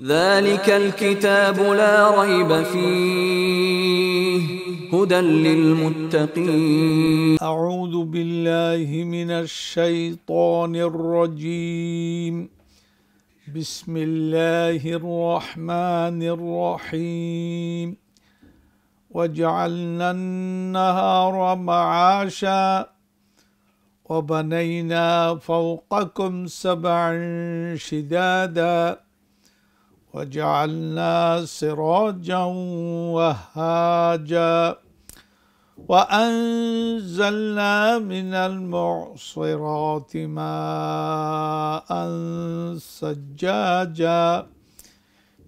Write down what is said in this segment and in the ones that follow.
ذلك الكتاب لا ريب فيه هدى للمتقين. أعوذ بالله من الشيطان الرجيم. بسم الله الرحمن الرحيم. وجعلنا النهار معاشا وبنينا فوقكم سبعا شدادا وجعلنا سراجا وهاجا وأنزلنا من المعصرات ماء ثجاجا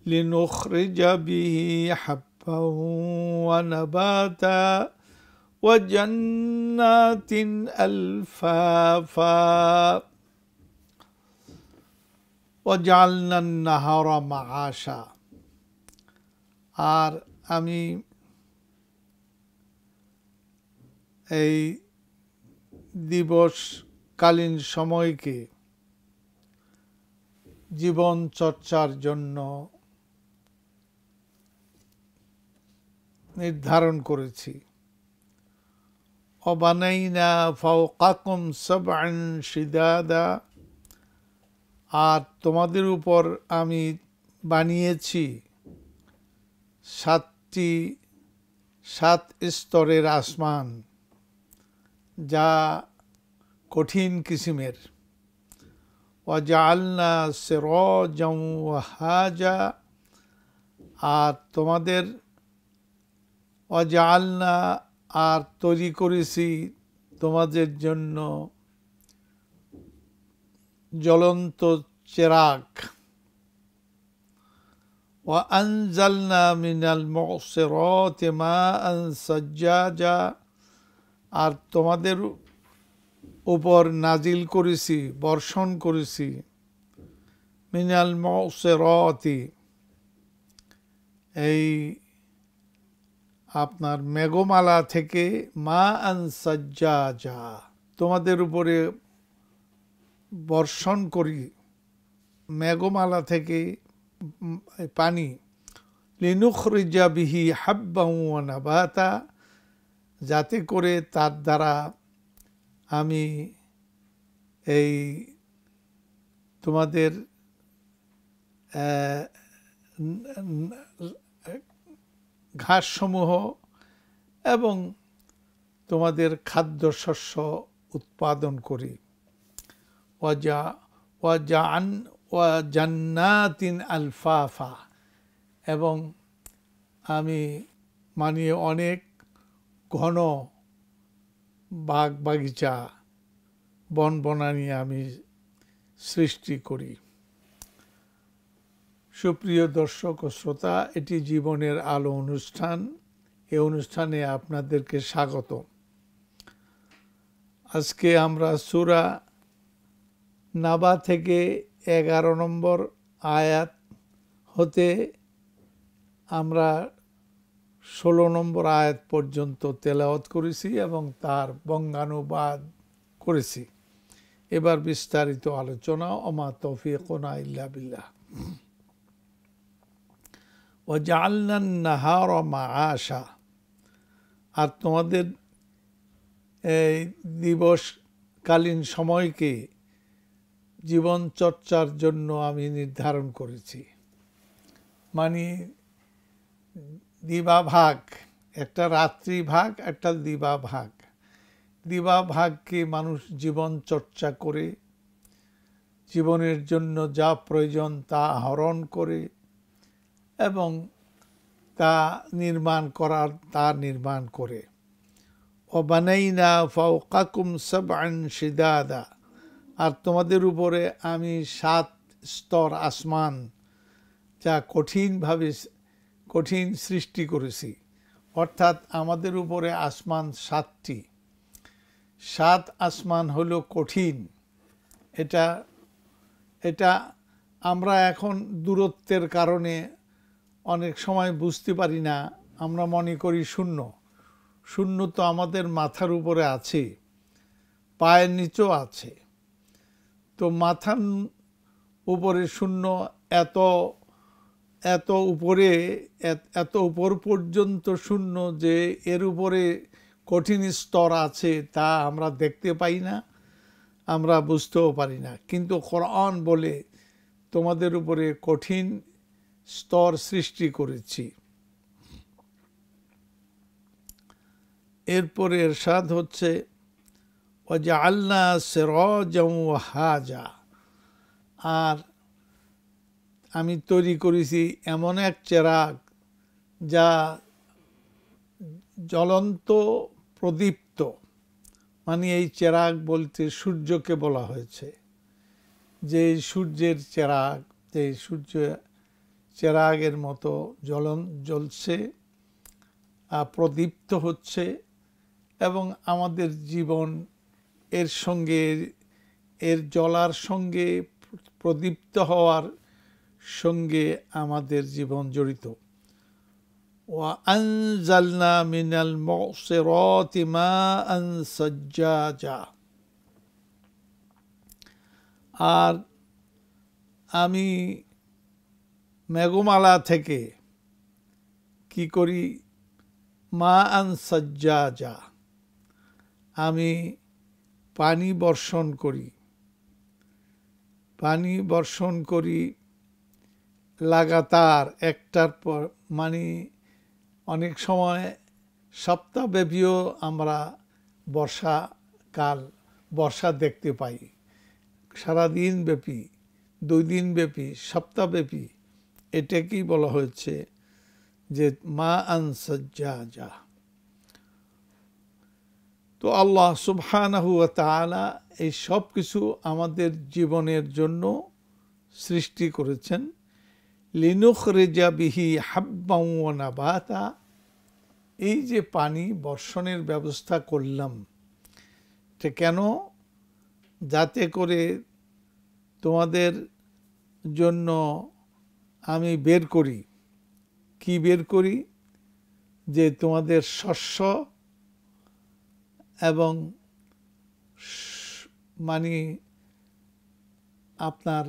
لنخرج به حبا ونباتا وجنات ألفافا وجعلنا النهار معاشا। আর আমি এই দিবসকালীন সময়কে জীবন চর্চার জন্য নির্ধারণ করেছি। ওয়াবানাইনা ফাওকাকুম সাবআন শিদাদা, আর তোমাদের উপর আমি বানিয়েছি সাত স্তরের আসমান, যা কঠিন কিসিমের। ওয়াজআলনা সিরাজাও ওয়াহাজা, আর তোমাদের ওয়াজআলনা আর তৈরি করেছি তোমাদের জন্য জ্বলন্ত চেরাগ। ওয়াআনজালনা মিনাল মুসিরাতি মাআন সাজ্জাজা, আর তোমাদের উপর নাজিল করেছি, বর্ষণ করেছি মিনাল মুসিরাতি, এই আপনার মেঘমালা থেকে, মাআন সাজ্জাজা, তোমাদের উপরে বর্ষণ করি মেঘমালা থেকে পানি। লিনুখরিজা বিহি হাব্বান ওয়া নাবাতা, যাতে করে তার দ্বারা আমি এই তোমাদের ঘাসসমূহ এবং তোমাদের খাদ্যশস্য উৎপাদন করি। জান্নাতিন আলফাফা, এবং আমি অনেক ঘন বাগ বাগিচা বন বনানী আমি সৃষ্টি করি। সুপ্রিয় দর্শক ও শ্রোতা, এটি জীবনের আলো অনুষ্ঠান। এই অনুষ্ঠানে আপনাদেরকে স্বাগত। আজকে আমরা সূরা নাবা থেকে 11 নম্বর আয়াত হতে আমরা 16 নম্বর আয়াত পর্যন্ত তেলাওয়াত করেছি এবং তার বঙ্গানুবাদ করেছি। এবার বিস্তারিত আলোচনা। ওমা তৌফিকুনা ইল্লা বিল্লাহ। ওয়াজআলনা আন-নাহারা মাআশা, আর তোমাদের এই দিবসকালীন সময়কে জীবন চর্চার জন্য আমি নির্ধারণ করেছি। দিবা ভাগ, একটা রাত্রি ভাগ, একটা দিবা ভাগ। দিবা ভাগকে মানুষ জীবন চর্চা করে, জীবনের জন্য যা প্রয়োজন তা আহরণ করে এবং তা নির্মাণ করে। ওয়াবানাইনা ফাওকাকুম সাবআন শিদাদা, আর তোমাদের উপরে আমি 7 স্তর আসমান, যা কঠিন সৃষ্টি করেছি। অর্থাৎ আমাদের উপরে আসমান 7টি। 7 আসমান হলো কঠিন। এটা আমরা এখন দূরত্বের কারণে অনেক সময় বুঝতে পারি না। আমরা মনে করি শূন্য তো আমাদের মাথার উপরে আছে, পায়ের নিচেও আছে। তো মাথার উপরে শূন্য এত এত উপরে, এত উপর পর্যন্ত শূন্য যে এর উপরে কঠিন স্তর আছে তা আমরা দেখতে পাই না, আমরা বুঝতেও পারি না। কিন্তু কোরআন বলে তোমাদের উপরে কঠিন স্তর সৃষ্টি করেছি। এরপরে ইরশাদ হচ্ছে ওয়াজআলনা সিরাজাও ওয়াহাজা, আর আমি তৈরি করেছি এমন এক চেরাগ যা জ্বলন্ত প্রদীপ্ত, মানে এই চেরাগ বলতে সূর্যকে বলা হয়েছে, যে সূর্যের চেরাগ, যে সূর্য চেরাগের মতো জ্বলছে, প্রদীপ্ত হচ্ছে, এবং আমাদের জীবন এর সঙ্গে, এর জ্বলার সঙ্গে, প্রদীপ্ত হওয়ার সঙ্গে আমাদের জীবন জড়িত। وأنزلنا من المعصرات ماء ثجاجا, আর আমি মেঘমালা থেকে কি করি, মাআন সাজ্জাজা, আমি পানি বর্ষণ করি, পানি বর্ষণ করি লাগাতার একটার পর, মানে অনেক সময় সপ্তাহব্যাপীও আমরা বর্ষা দেখতে পাই, সারাদিন ব্যাপী, 2 দিন ব্যাপী, সপ্তাহব্যাপী। এটাকেই বলা হয়েছে যে মা আন সাজ্জাজা। তো আল্লাহ সুবহানাহু ওয়া তাআলা এই সব কিছু আমাদের জীবনের জন্য সৃষ্টি করেছেন। লিনুখরিজা বিহি হাব্বাও ওয়া নাবাতা, এই যে পানি বর্ষণের ব্যবস্থা করলাম, এটা কেন? যাতে করে তোমাদের জন্য আমি বের করি, কি বের করি, যে তোমাদের শস্য এবং মানে আপনার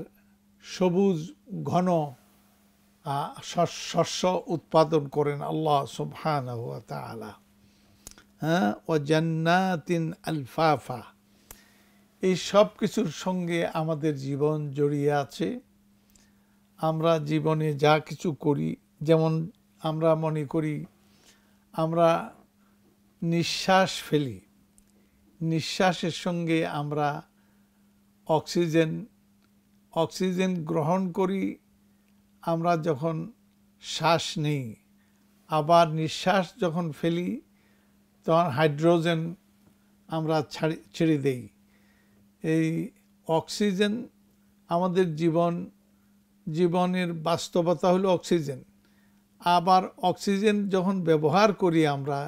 সবুজ ঘন শস্য উৎপাদন করেন আল্লাহ সুবহানাহু ওয়া তাআলা। হ্যাঁ, ওয়া জান্নাতিন আলফাফা, এই সব কিছুর সঙ্গে আমাদের জীবন জড়িয়ে আছে। আমরা জীবনে যা কিছু করি, যেমন আমরা মনে করি আমরা নিঃশ্বাস ফেলি, নিঃশ্বাসের সঙ্গে আমরা অক্সিজেন গ্রহণ করি, আমরা যখন শ্বাস নেই, আবার নিঃশ্বাস যখন ফেলি তখন হাইড্রোজেন আমরা ছেড়ে দেই। এই অক্সিজেন আমাদের জীবনের বাস্তবতা হলো অক্সিজেন। আবার অক্সিজেন যখন ব্যবহার করি আমরা,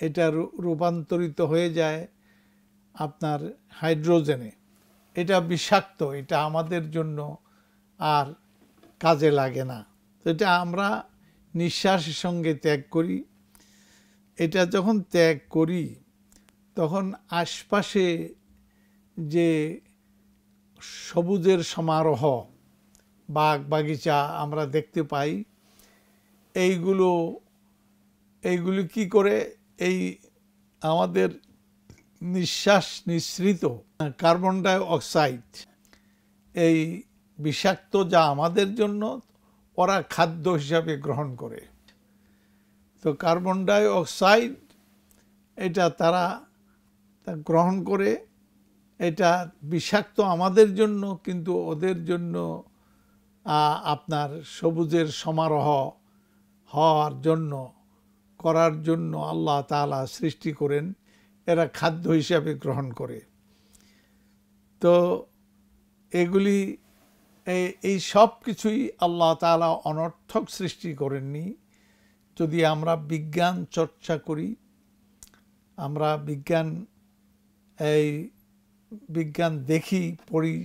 এটা রূপান্তরিত হয়ে যায় আপনার হাইড্রোজেনে। এটা বিষাক্ত, এটা আমাদের জন্য আর কাজে লাগে না। তো এটা আমরা নিঃশ্বাসের সঙ্গে ত্যাগ করি। এটা যখন ত্যাগ করি তখন আশপাশে যে সবুজের সমারোহ, বাগ বাগিচা আমরা দেখতে পাই, এইগুলো কি করে, এই আমাদের নিঃশ্বাস নিঃসৃত কার্বন ডাই অক্সাইড, এই বিষাক্ত যা আমাদের জন্য ওরা খাদ্য হিসাবে গ্রহণ করে। তো কার্বন ডাই অক্সাইড এটা তারা গ্রহণ করে, এটা বিষাক্ত আমাদের জন্য, কিন্তু ওদের জন্য আপনার সবুজের সমারোহ করার জন্য আল্লাহ তাআলা সৃষ্টি করেন, এরা খাদ্য হিসাবে গ্রহণ করে। তো এগুলি এই সব কিছুই আল্লাহ তাআলা অনর্থক সৃষ্টি করেননি। যদি আমরা বিজ্ঞান চর্চা করি, আমরা বিজ্ঞান দেখি, পড়ি,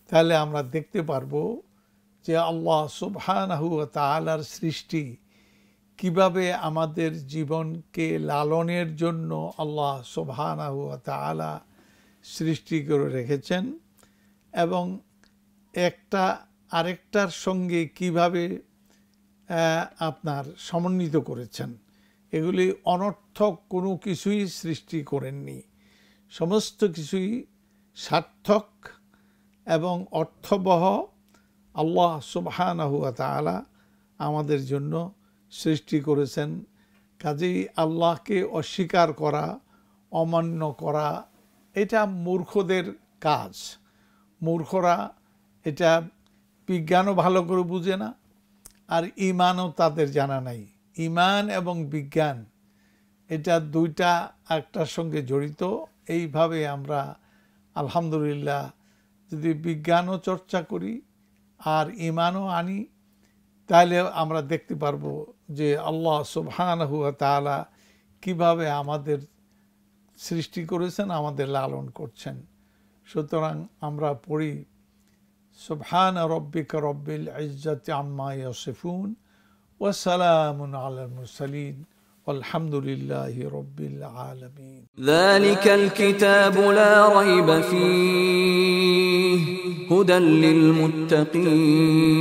তাহলে আমরা দেখতে পারবো যে আল্লাহ সুবহানাহু ওয়া তাআলার সৃষ্টি কিভাবে আমাদের জীবনকে লালনের জন্য আল্লাহ সুবহানাহু ওয়া তাআলা সৃষ্টি করে রেখেছেন, এবং একটা আরেকটার সঙ্গে কিভাবে আপনার সমন্বিত করেছেন। এগুলি অনর্থক কোনো কিছুই সৃষ্টি করেননি, সমস্ত কিছুই সার্থক এবং অর্থবহ আল্লাহ সুবহানাহু ওয়া তাআলা আমাদের জন্য সৃষ্টি করেছেন। কাজেই আল্লাহকে অস্বীকার করা, অমান্য করা এটা মূর্খদের কাজ। মূর্খরা এটা বিজ্ঞানও ভালো করে বুঝে না, আর ঈমানও তাদের জানা নাই। ঈমান এবং বিজ্ঞান এটা দুইটা একটার সঙ্গে জড়িত। এইভাবে আমরা আলহামদুলিল্লাহ যদি বিজ্ঞানও চর্চা করি আর ঈমানও আনি, তাহলে আমরা দেখতে পারবো যে আল্লাহ সুবহানাহু ওয়া তাআলা কিভাবে আমাদের সৃষ্টি করেছেন, আমাদের লালন করছেন। সুতরাং আমরা পড়ি সুবহান রব্বিকা রব্বিল ইজ্জাতি আম্মা ইয়াসিফুন ওয়া সালামুন আলাল মুরসালিন ওয়ালহামদুলিল্লাহি রব্বিল আলামিন। যালিকাল কিতাবু লা রাইবা ফীহি হুদাল লিল মুত্তাকিন।